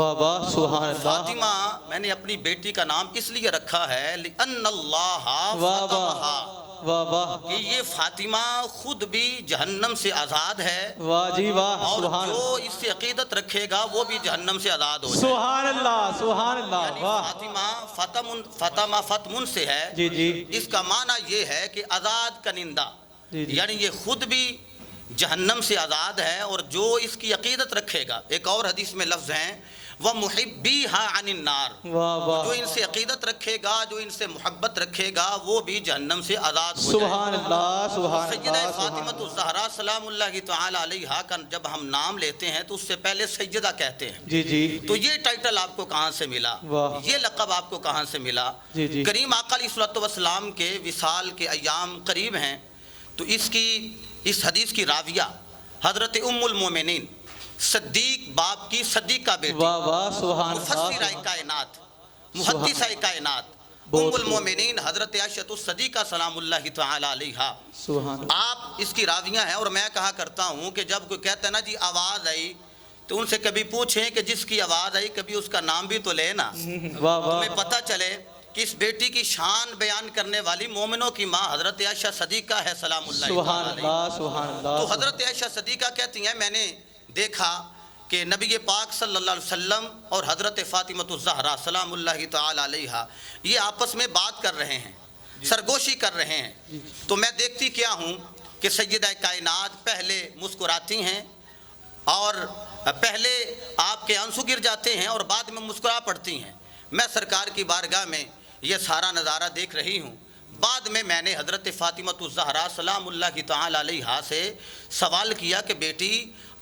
واہ واہ سبحان اللہ. فاطمہ میں نے اپنی بیٹی کا نام اس لیے رکھا ہے لِأَنَّ اللَّهَ واہ فَطَمَهَا، واہ واہ کہ یہ فاطمہ خود بھی جہنم سے آزاد ہے، واہ جی واہ اور سبحان جو اللہ اس سے عقیدت رکھے گا وہ بھی جہنم سے آزاد ہو جائے. سبحان اللہ سبحان اللہ. یعنی واہ فاطمہ فتمن سے ہے. جی جی اس کا معنی یہ ہے کہ آزاد کنندہ، جی جی. یعنی یہ خود بھی جہنم سے آزاد ہے، اور جو اس کی عقیدت رکھے گا. ایک اور حدیث میں لفظ ہیں وَمُحِبِّيهَا عَنِ النَّارِ، واہ واہ جو ان سے عقیدت رکھے گا، جو ان سے محبت رکھے گا، وہ بھی جہنم سے آزاد ہو جائے. سبحان اللہ سبحان سیدہ اللہ فاطمہ سبحان. الزہرا سلام اللہ تعالی علیہا کا جب ہم نام لیتے ہیں تو اس سے پہلے سیدہ کہتے ہیں. جی جی تو یہ ٹائٹل آپ کو کہاں سے ملا؟ واہ. یہ لقب آپ کو کہاں سے ملا؟ جی جی. کریم آقا علیہ الصلوۃ والسلام کے وصال کے ایام قریب ہیں، تو اس حدیث کی راویہ حضرت ام المومنین صدیق باپ کی صدیقہ بیٹی، واہ واہ سبحان مفسرہ اللہ. کائنات، محدثہ کائنات، ام المومنین حضرت عائشہ الصدیقہ سلام اللہ تعالی علیہا، سبحان اللہ. آپ اس کی راویہ ہیں. اور میں کہا کرتا ہوں کہ جب کوئی کہتا ہے نا جی آواز آئی، تو ان سے کبھی پوچھیں کہ جس کی آواز آئی کبھی اس کا نام بھی تو لے نا، واہ واہ تمہیں پتہ چلے کہ اس بیٹی کی شان بیان کرنے والی مومنوں کی ماں حضرت عائشہ صدیقہ ہے سلام اللہ سبحان تعالی اللہ علیہا. سبحان تو اللہ. حضرت عائشہ صدیقہ کہتی ہیں میں نے دیکھا کہ نبی پاک صلی اللہ علیہ وسلم اور حضرت فاطمہ الزہرا سلام اللہ تعالی علیہا یہ آپس میں بات کر رہے ہیں، سرگوشی کر رہے ہیں. تو میں دیکھتی کیا ہوں کہ سیدہ کائنات پہلے مسکراتی ہیں، اور پہلے آپ کے آنسو گر جاتے ہیں اور بعد میں مسکرا پڑتی ہیں. میں سرکار کی بارگاہ میں یہ سارا نظارہ دیکھ رہی ہوں. بعد میں نے حضرت فاطمہ الزہرا سلام اللہ تعالی علیہا سے سوال کیا کہ بیٹی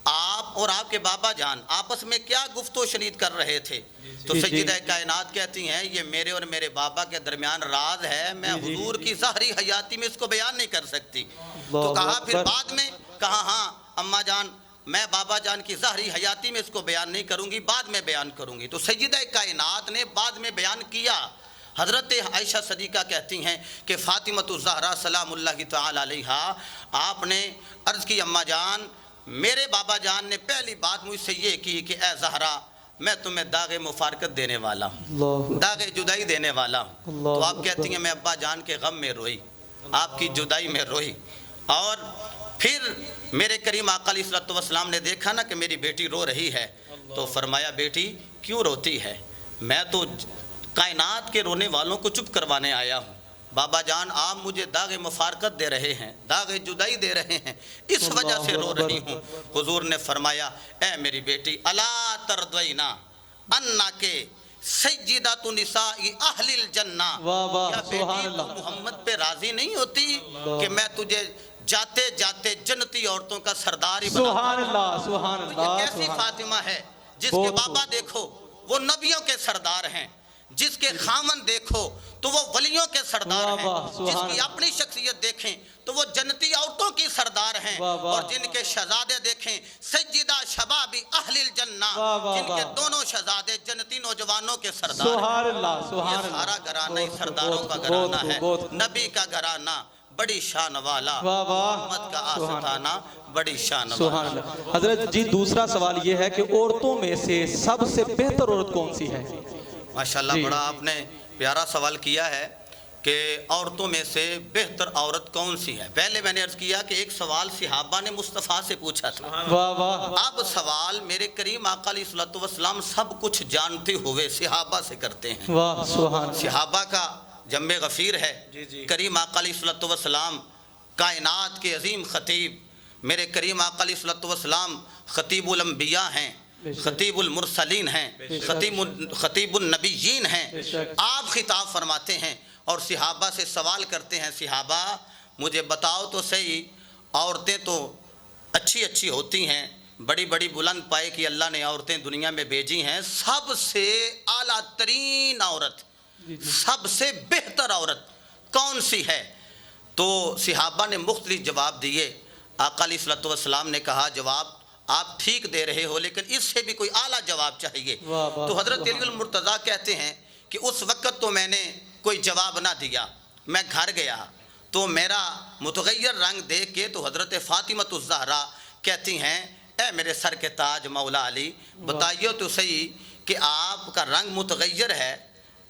آپ اور آپ کے بابا جان آپس میں کیا گفت و شنید کر رہے تھے؟ تو جی، جی. سیدہ کائنات کہتی ہیں یہ میرے اور میرے بابا کے درمیان راز ہے، میں جی، جی. حضور کی ظاہری حیاتی میں اس کو بیان نہیں کر سکتی. تو اللہ کہا پھر اکبر. بعد میں کہا ہاں اماں جان میں بابا جان کی ظاہری حیاتی میں اس کو بیان نہیں کروں گی، بعد میں بیان کروں گی. تو سیدہ کائنات نے بعد میں بیان کیا. حضرت عائشہ صدیقہ کہتی ہیں کہ فاطمہ الزہرا سلام اللہ تعالی علیہا آپ نے عرض کی اماں جان میرے بابا جان نے پہلی بات مجھ سے یہ کی کہ اے زہرا میں تمہیں داغ مفارقت دینے والا ہوں، اللہ داغ جدائی دینے والا ہوں. اللہ تو آپ اکبر. کہتی ہیں میں ابا جان کے غم میں روئی، آپ کی جدائی میں روئی. اور پھر میرے کریم آقا علیہ الصلوۃ والسلام نے دیکھا نا کہ میری بیٹی رو رہی ہے، تو فرمایا بیٹی کیوں روتی ہے؟ میں تو کائنات کے رونے والوں کو چپ کروانے آیا ہوں. بابا جان آپ مجھے داغ مفارقت دے رہے ہیں، داغ جدائی دے رہے ہیں، اس وجہ سے رو رہی ہوں. حضور نے فرمایا اے میری بیٹی الا ترضینا انا کے سیدۃ نساء اہل الجنہ، واہ واہ کیا سبحان بیٹی تو اللہ. محمد پہ راضی نہیں ہوتی کہ میں تجھے جاتے جاتے جنتی عورتوں کا سردار ہی بنا دوں؟ سبحان اللہ سبحان تو یہ اللہ کیسی سبحان. فاطمہ ہے جس بہت کے بابا دیکھو وہ نبیوں کے سردار ہیں، جس کے خامن دیکھو تو وہ ولیوں کے سردار واہ ہیں، واہ جس سبحان کی اللہ. اپنی شخصیت دیکھیں تو وہ جنتی عورتوں کی سردار ہیں، واہ واہ. اور جن کے شہزادے دیکھیں سیدہ شباب اہل الجنہ، واہ واہ جن کے واہ. دونوں شہزادے جنتی نوجوانوں کے سردار ہیں. سبحان اللہ یہ سبحان اللہ. سارا گھرانہ ہی بہت سرداروں خوب، کا بہت گھرانہ خوب، ہے، بہت خوب. نبی کا گھرانہ بڑی شان والا، واہ واہ. محمد کا سبحان آستانہ بڑی شان سبحان والا. اللہ. حضرت جی دوسرا سوال یہ ہے کہ عورتوں میں سے سب سے بہتر عورت کون سی ہے؟ ماشاءاللہ جی. بڑا آپ نے پیارا سوال کیا ہے کہ عورتوں میں سے بہتر عورت کون سی ہے. پہلے میں نے عرض کیا کہ ایک سوال صحابہ نے مصطفیٰ سے پوچھا تھا، واہ واہ. اب سوال میرے کریم آقا علیہ الصلوۃ والسلام سب کچھ جانتے ہوئے صحابہ سے کرتے ہیں. واہ سبحان اللہ. صحابہ کا جنب غفیر ہے. کریم آقا علیہ الصلوۃ والسلام کائنات کے عظیم خطیب، میرے کریم آقا علیہ الصلوۃ والسلام خطیب الانبیاء ہیں، خطیب المرسلین ہیں، خطیب النبیین ہیں. آپ خطاب فرماتے ہیں اور صحابہ سے سوال کرتے ہیں صحابہ مجھے بتاؤ تو صحیح، عورتیں تو اچھی اچھی ہوتی ہیں، بڑی بڑی بلند پائے کی اللہ نے عورتیں دنیا میں بھیجی ہیں، سب سے اعلیٰ ترین عورت، سب سے بہتر عورت کون سی ہے؟ تو صحابہ نے مختلف جواب دیے. آقا علیہ الصلوۃ والسلام نے کہا جواب آپ ٹھیک دے رہے ہو لیکن اس سے بھی کوئی اعلیٰ جواب چاہیے. تو حضرت علی المرتضیٰ کہتے ہیں کہ اس وقت تو میں نے کوئی جواب نہ دیا، میں گھر گیا تو میرا متغیر رنگ دیکھ کے تو حضرت فاطمہ الزہرا کہتی ہیں اے میرے سر کے تاج مولا علی بتائیے تو صحیح کہ آپ کا رنگ متغیر ہے،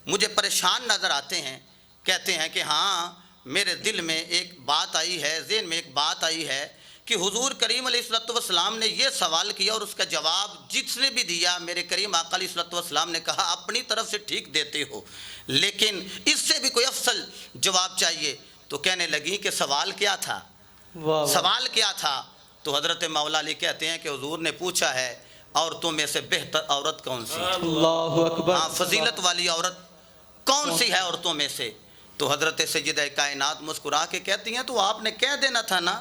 مجھے پریشان نظر آتے ہیں، کہتے ہیں کہ ہاں میرے دل میں ایک بات آئی ہے، ذہن میں ایک بات آئی ہے کہ حضور کریم علیہ الصلوۃ والسلام نے یہ سوال کیا اور اس کا جواب جس نے بھی دیا میرے کریم آقا علیہ الصلوۃ والسلام نے کہا اپنی طرف سے ٹھیک دیتے ہو، لیکن اس سے بھی کوئی افضل جواب چاہیے۔ تو کہنے لگی کہ سوال کیا تھا؟ سوال کیا تھا؟ تو حضرت مولا علی کہتے ہیں کہ حضور نے پوچھا ہے عورتوں میں سے بہتر عورت کون سی ہے؟ اللہ اکبر، ہاں، فضیلت والی عورت کون سی ہے عورتوں میں سے؟ تو حضرت سیدہ کائنات مسکرا کے کہتی ہیں تو آپ نے کہہ دینا تھا نا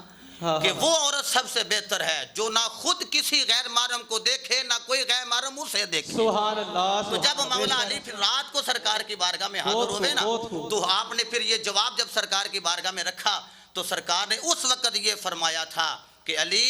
کہ وہ عورت سب سے بہتر ہے جو نہ خود کسی غیر محرم کو دیکھے نہ کوئی غیر محرم اسے دیکھے۔ سبحان اللہ۔ تو جب مولا علی پھر رات کو سرکار کی بارگاہ میں حاضر ہوئے نا، تو آپ نے پھر یہ جواب جب سرکار کی بارگاہ میں رکھا تو سرکار نے اس وقت یہ فرمایا تھا کہ علی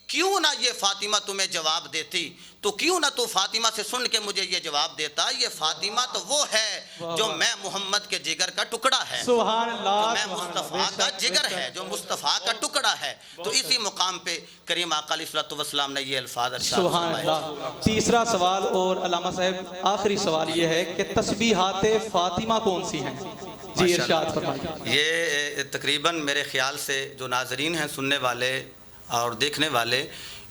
کیوں نہ یہ فاطمہ تمہیں جواب دیتی، تو کیوں نہ تو فاطمہ سے سن کے مجھے یہ جواب دیتا، یہ فاطمہ تو وہ ہے جو میں محمد کے جگر کا ٹکڑا ہے، سبحان اللہ، میں مصطفیٰ کا جگر ہے جو مصطفیٰ کا ٹکڑا ہے۔ تو اسی مقام پہ کریم آقا علیہ الصلوۃ والسلام نے یہ الفاظ ارشاد سبحان اللہ۔ تیسرا سوال اور علامہ صاحب آخری سوال یہ ہے کہ تسبیحات فاطمہ کون سی ہیں؟ جی ارشاد فرمائیے۔ یہ تقریباً میرے خیال سے جو ناظرین ہیں، سننے والے اور دیکھنے والے،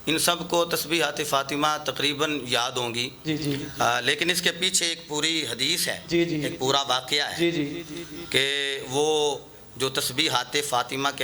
ان سب کو تسبیحات فاطمہ تقریباً یاد ہوں گی، جی جی، لیکن اس کے پیچھے ایک پوری حدیث ہے، جی جی، ایک پورا واقعہ ہے جی جی، کہ وہ جو تسبیحات فاطمہ کے